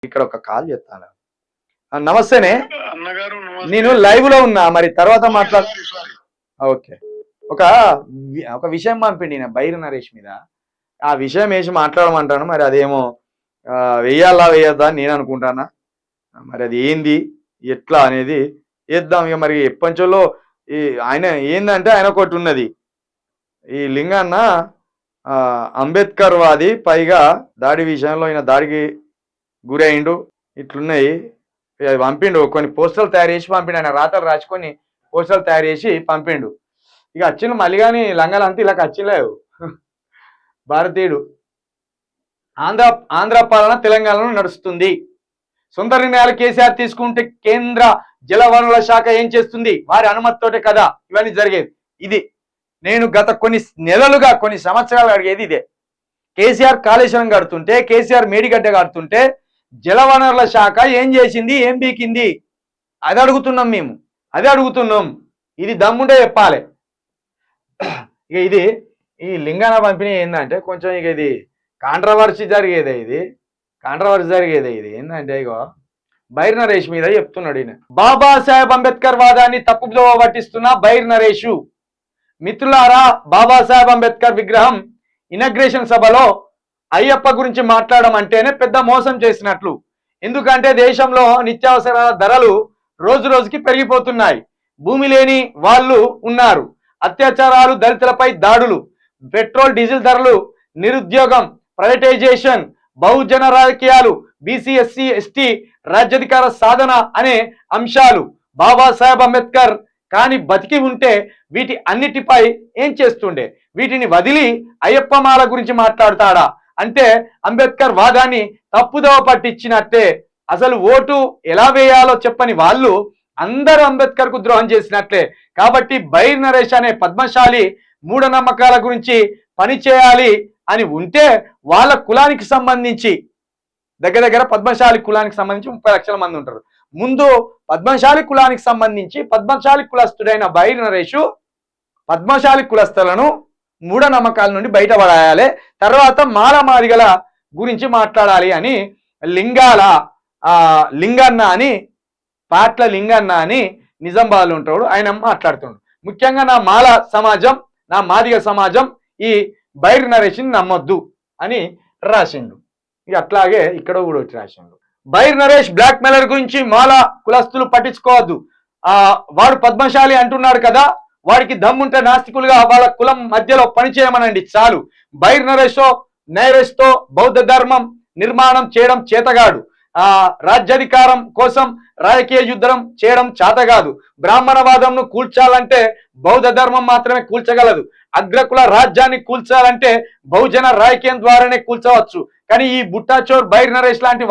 ఇక్కడ ఒక కాల్ చేస్తాను. నమస్తేనే అన్నగారు నేను లైవ్ లో ఉన్నా, మరి తర్వాత మాట్లాడు. ఓకే. ఒక ఒక విషయం పంపిండి నేను బైరి నరేష్ మీద. ఆ విషయం వేసి మాట్లాడమంటాను. మరి అదేమో వెయ్యాలా వేయద్దా అని నేను అనుకుంటానా. మరి అది ఏంది ఎట్లా అనేది వేద్దాం. ఇక మరి ఎప్పంచోలో ఈ ఆయన ఏందంటే ఆయన ఒకటి ఉన్నది, ఈ లింగన్న అంబేద్కర్ వాది, పైగా దాడి విషయంలో ఈయన దాడికి గురైండు, ఇట్లున్నాయి. అది పంపిండు, కొన్ని పోస్టర్లు తయారు చేసి పంపిండు. ఆయన రాతలు రాసుకొని పోస్టర్లు తయారు చేసి పంపిండు. ఇక వచ్చిన మళ్ళీ కానీ లంగాలంతా ఇలా వచ్చిలేవు. భారతీయుడు ఆంధ్ర పాలన తెలంగాణలో నడుస్తుంది. సొంత నిర్ణయాలు కేసీఆర్ తీసుకుంటే కేంద్ర జలవనరుల శాఖ ఏం చేస్తుంది? వారి అనుమతితోటే కదా ఇవన్నీ జరిగేది. ఇది నేను గత కొన్ని నెలలుగా కొన్ని సంవత్సరాలు అడిగేది ఇదే. కేసీఆర్ కాళేశ్వరం కడుతుంటే, కేసీఆర్ మేడిగడ్డ కడుతుంటే జలవనరుల శాఖ ఏం చేసింది, ఏం బీకింది? అది అడుగుతున్నాం మేము, అదే అడుగుతున్నాం. ఇది దమ్ముంటే చెప్పాలి. ఇక ఇది ఈ లింగాన పంపిణీ ఏంటంటే కొంచెం ఇక ఇది కాంట్రవర్సీ జరిగేదే. ఇది ఏంటంటే ఇగో బైర్ నరేష్ మీద చెప్తున్నాడు ఈయన. బాబాసాహెబ్ అంబేద్కర్ వాదాన్ని తప్పుదో పట్టిస్తున్న బైర్ నరేషు. మిత్రులారా, బాబాసాహెబ్ అంబేద్కర్ విగ్రహం ఇనాగ్రేషన్ సభలో అయ్యప్ప గురించి మాట్లాడడం అంటేనే పెద్ద మోసం చేసినట్లు. ఎందుకంటే దేశంలో నిత్యావసరాల ధరలు రోజు రోజుకి పెరిగిపోతున్నాయి. భూమి లేని వాళ్ళు ఉన్నారు, అత్యాచారాలు, దళితులపై దాడులు, పెట్రోల్ డీజిల్ ధరలు, నిరుద్యోగం, ప్రైవేటైజేషన్, బహుజన రాజకీయాలు, బీసీ ఎస్సీ ఎస్టీ రాజ్యాధికార సాధన అనే అంశాలు. బాబాసాహెబ్ అంబేద్కర్ కానీ బతికి ఉంటే వీటి అన్నిటిపై ఏం చేస్తుండే? వీటిని వదిలి అయ్యప్ప మాల గురించి మాట్లాడతాడా అంటే అంబేద్కర్ వాదాన్ని తప్పుదోవ పట్టించినట్టే. అసలు ఓటు ఎలా వేయాలో చెప్పని వాళ్ళు అందరూ అంబేద్కర్ కు ద్రోహం చేసినట్లే. కాబట్టి బైర్ నరేష్ అనే పద్మశాలి మూఢనమ్మకాల గురించి పనిచేయాలి అని ఉంటే వాళ్ళ కులానికి సంబంధించి దగ్గర పద్మశాలి కులానికి సంబంధించి 30 లక్షల మంది ఉంటారు. ముందు పద్మశాలి కులానికి సంబంధించి పద్మశాలి కులస్తుడైన బైర్ నరేషు పద్మశాలి కులస్తులను మూఢనమ్మకాల నుండి బయటపడాలి, తర్వాత మాదిగల గురించి మాట్లాడాలి అని లింగన్న అని పాట్ల లింగన్న అని నిజామాబాద్లో ఉంటాడు, ఆయన మాట్లాడుతున్నాడు. ముఖ్యంగా నా మాల సమాజం, నా మాదిగ సమాజం ఈ బైర్ నరేష్ని నమ్మొద్దు అని రాసిండు. ఇక అట్లాగే ఇక్కడ కూడా వచ్చి రాసిండు. బైర్ నరేష్ బ్లాక్ మెయిలర్ గురించి మాల కులస్తులు పట్టించుకోవద్దు. వాడు పద్మశాలి అంటున్నాడు కదా, వాడికి దమ్ముంటే నాస్తికులుగా వాళ్ళ కులం మధ్యలో పనిచేయమనండి చాలు. బైర్ నరేష్తో బౌద్ధ ధర్మం నిర్మాణం చేయడం చేతగాడు. రాజ్యాధికారం కోసం రాజకీయ యుద్ధం చేయడం చేతగాదు. బ్రాహ్మణవాదంను కూల్చాలంటే బౌద్ధ ధర్మం మాత్రమే కూల్చగలదు. అగ్రకుల రాజ్యాన్ని కూల్చాలంటే బహుజన రాజకీయం ద్వారానే కూల్చవచ్చు. కానీ ఈ బుట్టాచోర్ బైర్ నరేష్ లాంటి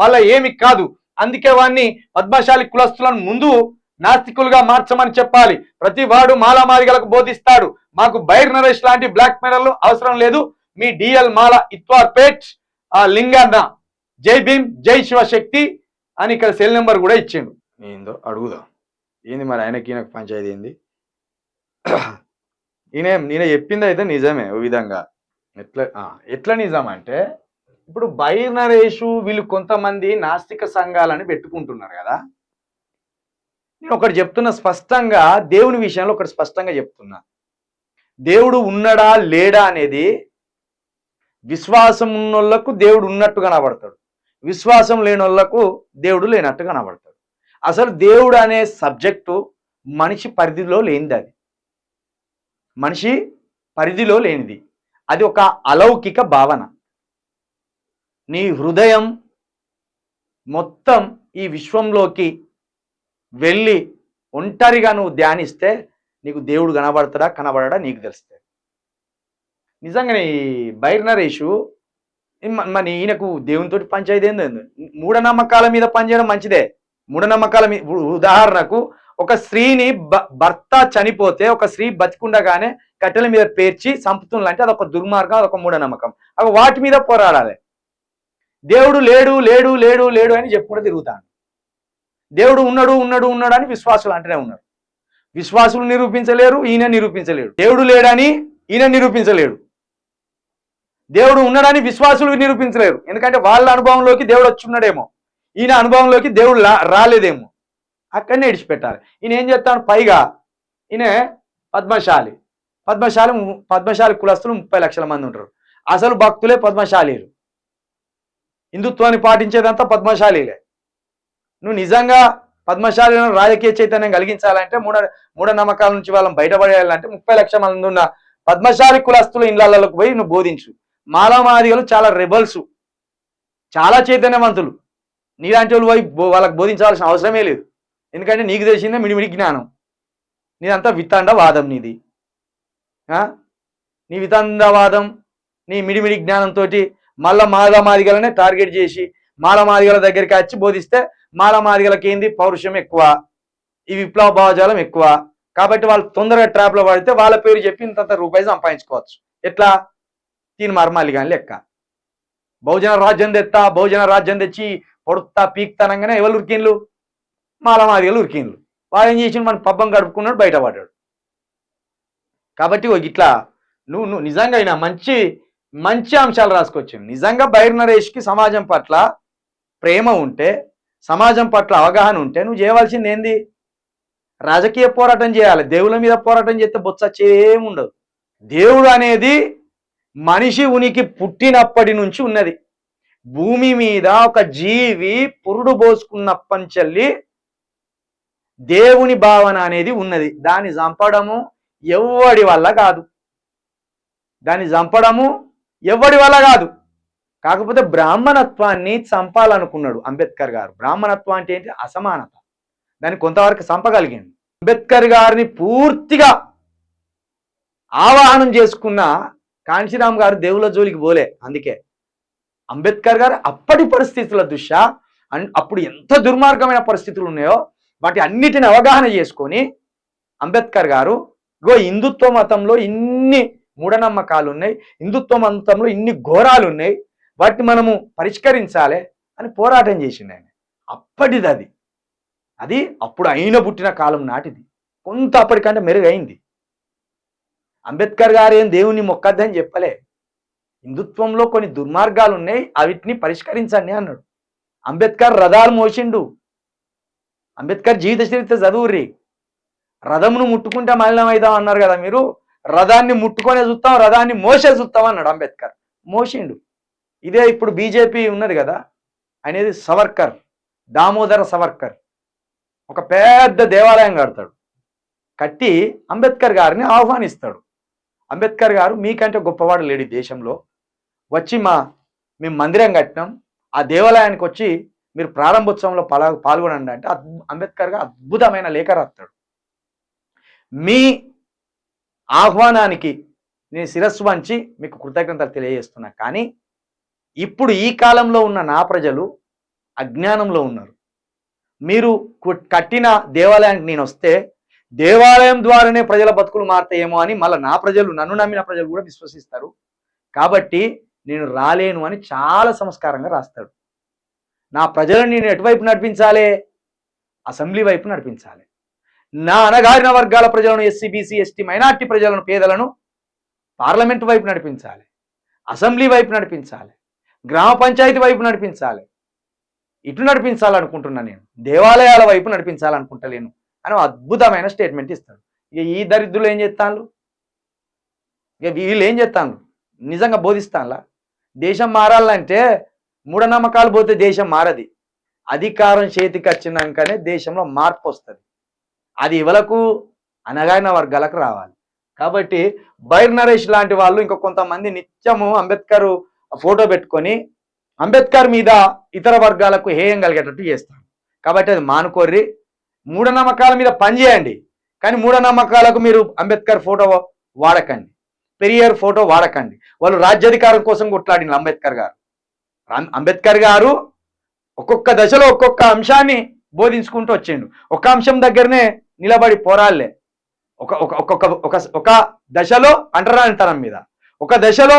వాళ్ళ ఏమి కాదు. అందుకే వాడిని పద్మశాలి కులస్తులను ముందు నాస్తికులుగా మార్చమని చెప్పాలి. ప్రతి వాడు మాదిగలకు బోధిస్తాడు. మాకు బైర్ నరేష్ లాంటి బ్లాక్ మెయిలర్లు అవసరం లేదు. మీ డిఎల్ మాల ఇత్వార్పేట్ లింగన్న, జై భీమ్, జై శివశక్తి అని ఇక్కడ సెల్ నెంబర్ కూడా ఇచ్చిండు. ఏందో అడుగుదా ఏంది మరి ఆయనకి ఈయనకు పంచాయతీ ఏంది? నేను చెప్పింది అయితే నిజమే. ఓ విధంగా ఎట్లా నిజం అంటే, ఇప్పుడు బైర్ నరేషు వీళ్ళు కొంతమంది నాస్తిక సంఘాలని పెట్టుకుంటున్నారు కదా. నేను ఒకటి చెప్తున్నా స్పష్టంగా, దేవుని విషయంలో ఒకటి స్పష్టంగా చెప్తున్నా. దేవుడు ఉన్నాడా లేడా అనేది విశ్వాసం ఉన్నోళ్లకు దేవుడు ఉన్నట్టు కనబడతాడు, విశ్వాసం లేని వాళ్ళకు దేవుడు లేనట్టు కనబడతాడు. అసలు దేవుడు అనే సబ్జెక్టు మనిషి పరిధిలో లేనిది. అది మనిషి పరిధిలో లేనిది. అది ఒక అలౌకిక భావన. నీ హృదయం మొత్తం ఈ విశ్వంలోకి వెళ్ళి ఒంటరిగా నువ్వు ధ్యానిస్తే నీకు దేవుడు కనబడడా నీకు తెలుస్తుంది. నిజంగానే ఈ బైర్ నరేషు మరి ఈయనకు దేవునితో పంచాయతీ ఏంది? మూఢనమ్మకాల మీద పనిచేయడం మంచిదే. మూఢనమ్మకాల మీద, ఉదాహరణకు ఒక స్త్రీని భర్త చనిపోతే ఒక స్త్రీ బతికుండగానే కట్టెల మీద పేర్చి చంపుతుందంటే అదొక దుర్మార్గం, అదొక మూఢనమ్మకం. అవి వాటి మీద పోరాడాలి. దేవుడు లేడు లేడు లేడు లేడు అని చెప్పుకుంటూ తిరుగుతాను. దేవుడు ఉన్నాడు అని విశ్వాసులు అంటేనే ఉన్నారు. విశ్వాసులు నిరూపించలేరు, ఈయన నిరూపించలేడు. దేవుడు లేడని ఈయన నిరూపించలేడు. దేవుడు ఉన్నాడని విశ్వాసులు నిరూపించలేరు, ఎందుకంటే వాళ్ళ అనుభవంలోకి దేవుడు వచ్చి ఉన్నాడేమో, ఈయన అనుభవంలోకి దేవుడు రాలేదేమో, అక్కడనే విడిచిపెట్టాలి. ఈయన ఏం చేస్తాడు, పైగా ఈయన పద్మశాలి పద్మశాలి కులస్తులు 30 లక్షల మంది ఉంటారు. అసలు భక్తులే పద్మశాలీలు, హిందుత్వాన్ని పాటించేదంతా పద్మశాలీలే. నువ్వు నిజంగా పద్మశాలీలను రాజకీయ చైతన్యం కలిగించాలంటే, మూఢనమ్మకాల నుంచి వాళ్ళని బయటపడేయాలంటే 30 లక్షల మంది ఉన్న పద్మశాలి కులస్తులు ఇళ్లలోకి పోయి నువ్వు బోధించు. మాలామాదిగలు చాలా రెబల్స్, చాలా చైతన్యవంతులు, నీలాంటి వాళ్ళు పోయి వాళ్ళకి బోధించాల్సిన అవసరమే లేదు, ఎందుకంటే నీకు తెలిసిందే మిడిమిడి జ్ఞానం, నీదంతా వితండవాదం, నీ వితండవాదం, నీ మిడిమిడి జ్ఞానంతో మళ్ళా మాలామాదిగలనే టార్గెట్ చేసి మాలామాదిగల దగ్గరికి వచ్చి బోధిస్తే మాలామాదిగలకి ఏంది, పౌరుషం ఎక్కువ, ఈ విప్లవ భావజాలం ఎక్కువ, కాబట్టి వాళ్ళు తొందరగా ట్రాప్లో పడితే వాళ్ళ పేరు చెప్పి ఇంత రూపాయి సంపాదించుకోవచ్చు. ఎట్లా, తీన్ మర్మాలి కానీ లెక్క. బహుజన రాజ్యం తెచ్చి పొడుతా పీక్తానంగానే ఎవరు ఉరికిన్లు, మాలామాదిగలు ఉరికిన్లు. వాడు ఏం చేసి మన పబ్బం గడుపుకున్నాడు, బయటపడ్డాడు. కాబట్టి ఇట్లా నువ్వు నిజంగా అయినా మంచి మంచి అంశాలు రాసుకొచ్చు. నిజంగా బైర్ నరేష్కి సమాజం పట్ల ప్రేమ ఉంటే, సమాజం పట్ల అవగాహన ఉంటే నువ్వు చేయవలసింది ఏంది, రాజకీయ పోరాటం చేయాలి. దేవుళ్ళ మీద పోరాటం చేస్తే బొచ్చేముండదు. దేవుడు అనేది మనిషి ఉనికి పుట్టినప్పటి నుంచి ఉన్నది. భూమి మీద ఒక జీవి పురుడు పోసుకున్నప్పంచెల్లి దేవుని భావన అనేది ఉన్నది. దాన్ని చంపడము ఎవ్వడి వల్ల కాదు, కాకపోతే బ్రాహ్మణత్వాన్ని చంపాలనుకున్నాడు అంబేద్కర్ గారు. బ్రాహ్మణత్వం అంటే ఏంటి, అసమానత, దాన్ని కొంతవరకు చంపగలిగింది. అంబేద్కర్ గారిని పూర్తిగా ఆవాహనం చేసుకున్న కాంశీరామ్ గారు దేవుళ్ళ జోలికి పోలే. అందుకే అంబేద్కర్ గారు అప్పటి పరిస్థితుల దృష్ట్యా, అప్పుడు ఎంత దుర్మార్గమైన పరిస్థితులు ఉన్నాయో వాటి అన్నిటిని అవగాహన చేసుకొని అంబేద్కర్ గారు హిందుత్వ మతంలో ఇన్ని మూఢనమ్మకాలు ఉన్నాయి, హిందుత్వ మతంలో ఇన్ని ఘోరాలు ఉన్నాయి, వాటిని మనము పరిష్కరించాలి అని పోరాటం చేసింది ఆయన. అప్పటిది అది అప్పుడు అయిన పుట్టిన కాలం నాటిది, కొంత అప్పటికంటే మెరుగైంది. అంబేద్కర్ గారు ఏం దేవుని మొక్కద్దని చెప్పలే, హిందుత్వంలో కొన్ని దుర్మార్గాలు ఉన్నాయి, వీటిని పరిష్కరించండి అన్నాడు. అంబేద్కర్ రథాలు మోసిండు. అంబేద్కర్ జీవిత చరిత్ర చదువుర్రి. రథమును ముట్టుకుంటే మలినమైదాం అన్నారు కదా మీరు, రథాన్ని ముట్టుకొనే చూస్తాం, రథాన్ని మోసే చూస్తాం అన్నాడు అంబేద్కర్. మోసిండు. ఇదే ఇప్పుడు బీజేపీ ఉన్నది కదా, అనేది సవర్కర్, దామోదర సవర్కర్ ఒక పెద్ద దేవాలయం కడతాడు, కట్టి అంబేద్కర్ గారిని ఆహ్వానిస్తాడు. అంబేద్కర్ గారు మీకంటే గొప్పవాడు లేడు దేశంలో, వచ్చి మేము మందిరం కట్టినాం, ఆ దేవాలయానికి వచ్చి మీరు ప్రారంభోత్సవంలో పాల్గొనండి అంటే అంబేద్కర్ గారు అద్భుతమైన లేఖ రాస్తాడు. మీ ఆహ్వానానికి నేను శిరస్సు వంచి మీకు కృతజ్ఞతలు తెలియజేస్తున్నా, కానీ ఇప్పుడు ఈ కాలంలో ఉన్న నా ప్రజలు అజ్ఞానంలో ఉన్నారు. మీరు కట్టిన దేవాలయానికి నేను వస్తే దేవాలయం ద్వారానే ప్రజల బతుకులు మారుతాయేమో అని మళ్ళీ నా ప్రజలు, నన్ను నమ్మిన ప్రజలు కూడా విశ్వసిస్తారు, కాబట్టి నేను రాలేను అని చాలా సంస్కారంగా రాస్తాడు. నా ప్రజలను నేను ఎటువైపు నడిపించాలి, అసెంబ్లీ వైపు నడిపించాలి. నా అణగారిన వర్గాల ప్రజలను, ఎస్సీ బీసీ ఎస్టీ మైనార్టీ ప్రజలను, పేదలను పార్లమెంటు వైపు నడిపించాలి, అసెంబ్లీ వైపు నడిపించాలి, గ్రామ పంచాయతీ వైపు నడిపించాలి. ఇటు నడిపించాలనుకుంటున్నా నేను, దేవాలయాల వైపు నడిపించాలనుకుంటలేను అని అద్భుతమైన స్టేట్మెంట్ ఇస్తాడు. ఇక ఈ దరిద్రులు ఏం చేస్తాను, ఇక వీళ్ళు ఏం చేస్తాను, నిజంగా బోధిస్తానులా. దేశం మారాలంటే మూఢనమ్మకాలు పోతే దేశం మారది, అధికారం చేతికి వచ్చినాకనే దేశంలో మార్పు వస్తుంది. అది ఇవలకు అనగారిన వర్గాలకు రావాలి. కాబట్టి బైర్ నరేష్ లాంటి వాళ్ళు ఇంకా కొంతమంది నిత్యము అంబేద్కర్ ఫోటో పెట్టుకొని అంబేద్కర్ మీద ఇతర వర్గాలకు హేయం కలిగేటట్టు చేస్తారు. కాబట్టి అది మానుకోర్రి, మూఢనమ్మకాల మీద పనిచేయండి, కానీ మూఢనమ్మకాలకు మీరు అంబేద్కర్ ఫోటో వాడకండి, పెరియార్ ఫోటో వాడకండి. వాళ్ళు రాజ్యాధికారం కోసం కొట్లాడిన అంబేద్కర్ గారు ఒక్కొక్క దశలో ఒక్కొక్క అంశాన్ని బోధించుకుంటూ వచ్చిండు. ఒక అంశం దగ్గరనే నిలబడి పోరాళ్ళే. ఒక దశలో అంటరానితనం మీద, ఒక దశలో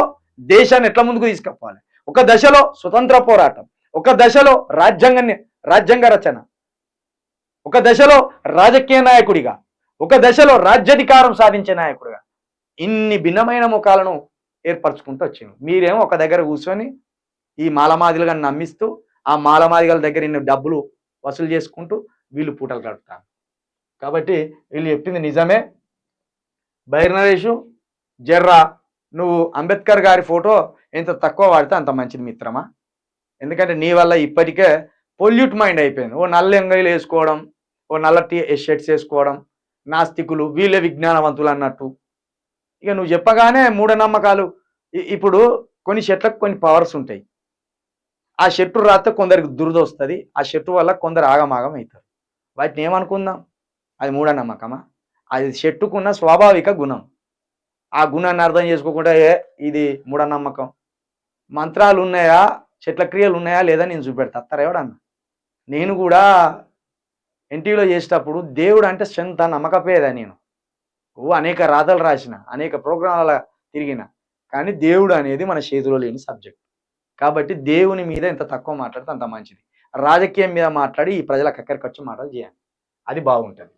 దేశాన్ని ఎట్లా ముందుకు తీసుకుపోవాలి, ఒక దశలో స్వతంత్ర పోరాటం, ఒక దశలో రాజ్యాంగ రచన, ఒక దశలో రాజకీయ నాయకుడిగా, ఒక దశలో రాజ్యాధికారం సాధించే నాయకుడిగా, ఇన్ని భిన్నమైన ముఖాలను ఏర్పరచుకుంటూ వచ్చింది. మీరేమో ఒక దగ్గర కూర్చొని ఈ మాలమాదిలుగా నమ్మిస్తూ ఆ మాలమాదిగల దగ్గర ఇన్ని డబ్బులు వసూలు చేసుకుంటూ వీళ్ళు పూటలు గడుపుతారు. కాబట్టి వీళ్ళు చెప్పింది నిజమే. బైర్ నరేషు, జర్రా నువ్వు అంబేద్కర్ గారి ఫోటో ఎంత తక్కువ వాడితే అంత మంచిది మిత్రమా. ఎందుకంటే నీ వల్ల ఇప్పటికే పొల్యూట్ మైండ్ అయిపోయింది. ఓ నల్ల ఎంగైలు వేసుకోవడం, ఓ నల్ల షర్ట్స్ వేసుకోవడం, నాస్తికులు వీళ్ళే విజ్ఞానవంతులు అన్నట్టు. ఇక నువ్వు చెప్పగానే మూఢనమ్మకాలు. ఇప్పుడు కొన్ని షర్ట్లకు కొన్ని పవర్స్ ఉంటాయి. ఆ షర్టు రాస్తే కొందరికి దురద వస్తుంది. ఆ షర్టు వల్ల కొందరు ఆగమాగం అవుతారు. వాటిని ఏమనుకుందాం? అది మూఢనమ్మకమా? అది షర్టుకున్న స్వాభావిక గుణం. ఆ గుణాన్ని అర్థం చేసుకోకుండా ఇది మూఢనమ్మకం. మంత్రాలు ఉన్నాయా, చెట్ల క్రియలు ఉన్నాయా లేదా నేను చూపెడతా. ఎవడన్నా నేను కూడా ఎన్టీవీలో చేసేటప్పుడు దేవుడు అంటే స్ట్రెంత్ నమ్మకపోయేదా నేను. అనేక రాతలు రాసిన, అనేక ప్రోగ్రాంల తిరిగిన, కానీ దేవుడు అనేది మన చేతిలో లేని సబ్జెక్ట్. కాబట్టి దేవుని మీద ఎంత తక్కువ మాట్లాడితే అంత మంచిది. రాజకీయం మీద మాట్లాడి ఈ ప్రజలకు అక్కడికి వచ్చి మాటలు చేయాలి. అది బాగుంటుంది.